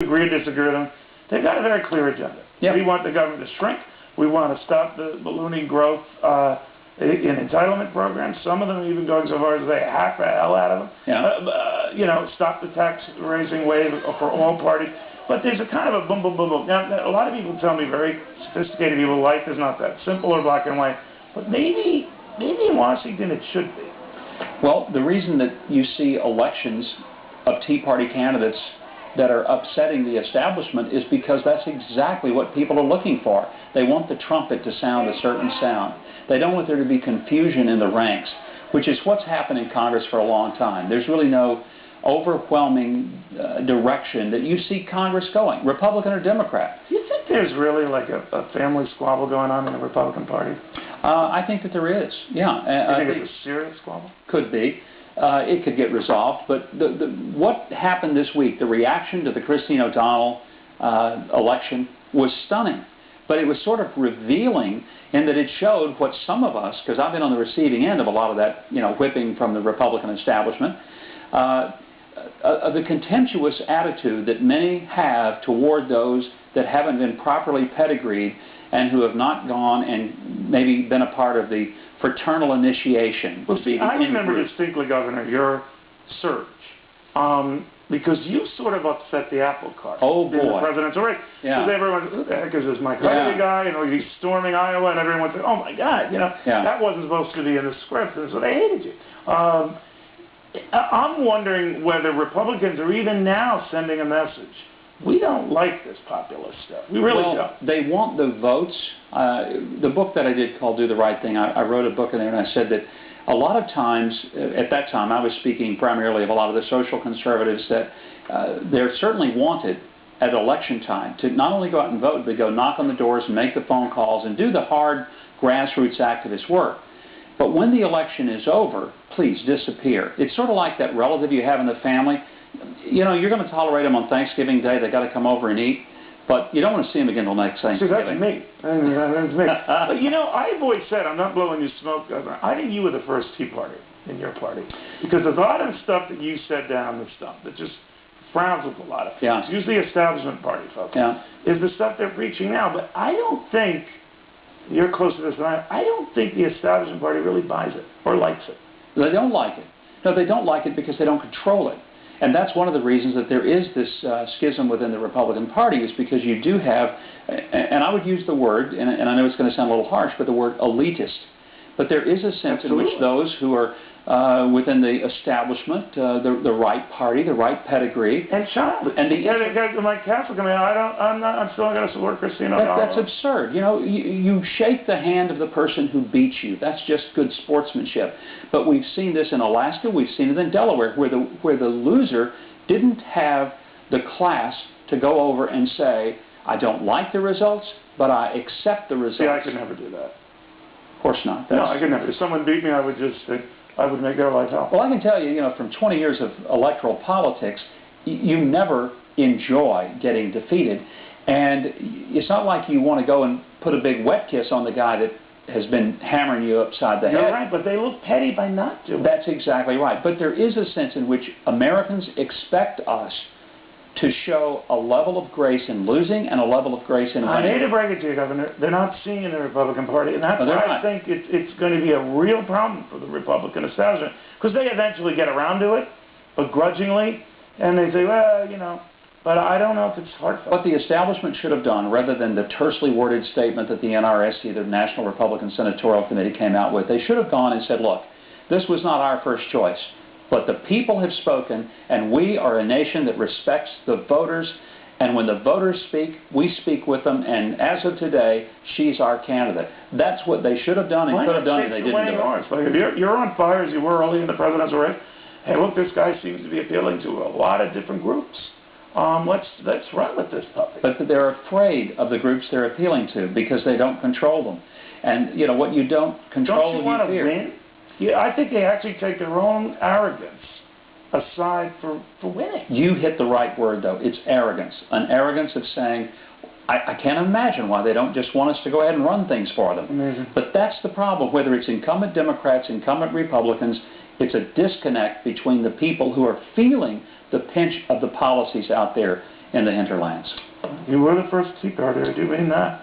agree or disagree with them, they've got a very clear agenda. Yep. We want the government to shrink. We want to stop the ballooning growth in entitlement programs. Some of them even going so far as they hack the hell out of them. Yeah. You know, stop the tax-raising wave for all parties. But there's a kind of a boom, boom, boom, boom. Now, a lot of people tell me, very sophisticated people, life is not that simple or black and white. But maybe in Washington it should be. Well, the reason that you see elections of Tea Party candidates that are upsetting the establishment is because that's exactly what people are looking for. They want the trumpet to sound a certain sound. They don't want there to be confusion in the ranks, which is what's happened in Congress for a long time. There's really no overwhelming direction that you see Congress going, Republican or Democrat. Do you think there's really like a family squabble going on in the Republican Party? I think that there is, yeah. Do you think it's a serious squabble? Could be. It could get resolved, but what happened this week, the reaction to the Christine O'Donnell election was stunning. But it was sort of revealing in that it showed what some of us, because I've been on the receiving end of a lot of that, whipping from the Republican establishment, the contemptuous attitude that many have toward those that haven't been properly pedigreed and who have not gone and maybe been a part of the fraternal initiation. Well, see, I remember distinctly, Governor, your surge, because you sort of upset the apple cart in the presidential race. Yeah. Because everyone, who the heck is this Mike Huckabee guy? He's storming Iowa, and everyone said, oh my God, that wasn't supposed to be in the script, and so they hated you. I'm wondering whether Republicans are even now sending a message. We don't like this populist stuff. We really don't. They want the votes. The book that I did called Do the Right Thing, I wrote a book in there and I said that a lot of times, at that time, I was speaking primarily of a lot of the social conservatives that they're certainly wanted at election time to not only go out and vote, but go knock on the doors and make the phone calls and do the hard grassroots activist work. But when the election is over, please disappear. It's sort of like that relative you have in the family. You're going to tolerate them on Thanksgiving Day. They got to come over and eat, but you don't want to see them again until next Thanksgiving. See, that's me. That's me. But I've always said, I'm not blowing you smoke, Governor. I think you were the first Tea Party in your party, because there's a lot of stuff that you said down the stump that just frowns with a lot of folks. Yeah. Usually establishment party folks. Yeah. Is the stuff they're preaching now. But I don't think, you're closer to this than I don't think the establishment party really buys it or likes it. They don't like it. No, they don't like it because they don't control it. And that's one of the reasons that there is this schism within the Republican Party, is because you do have, and I would use the word, and I know it's going to sound a little harsh, but the word elitist. But there is a sense in which those who are within the establishment, the right party, the right pedigree, and child, and the guys like Catholic. I'm still going to support Christine O'Donnell. That's absurd. You shake the hand of the person who beats you. That's just good sportsmanship. But we've seen this in Alaska. We've seen it in Delaware, where the loser didn't have the class to go over and say, I don't like the results, but I accept the results. See, I could never do that. Of course not. No, I could never. If someone beat me, I would just think I would make their life hell. Well, I can tell you, from 20 years of electoral politics, you never enjoy getting defeated. And it's not like you want to go and put a big wet kiss on the guy that has been hammering you upside the head. You're right, but they look petty by not doing it. That's exactly right. But there is a sense in which Americans expect us to show a level of grace in losing and a level of grace in winning. I hate to break it to you, Governor. They're not seeing in the Republican Party, and that's why I think it's going to be a real problem for the Republican establishment, because they eventually get around to it, begrudgingly, and they say, well, but I don't know if it's heartfelt. What the establishment should have done, rather than the tersely worded statement that the NRSC, the National Republican Senatorial Committee, came out with, they should have gone and said, look, this was not our first choice. But the people have spoken, and we are a nation that respects the voters. And when the voters speak, we speak with them. And as of today, she's our candidate. That's what they should have done and could have done, and they didn't do it. Like if you're on fire as you were early in the presidential race, hey, look, this guy seems to be appealing to a lot of different groups. Let's run with this puppy. But they're afraid of the groups they're appealing to because they don't control them. And what you don't control, don't you want to win? Yeah, I think they actually take their own arrogance aside for winning. You hit the right word, though. It's arrogance. An arrogance of saying, I can't imagine why they don't just want us to go ahead and run things for them. Amazing. But that's the problem. Whether it's incumbent Democrats, incumbent Republicans, it's a disconnect between the people who are feeling the pinch of the policies out there in the hinterlands. You were the first Tea Party, I do mean that.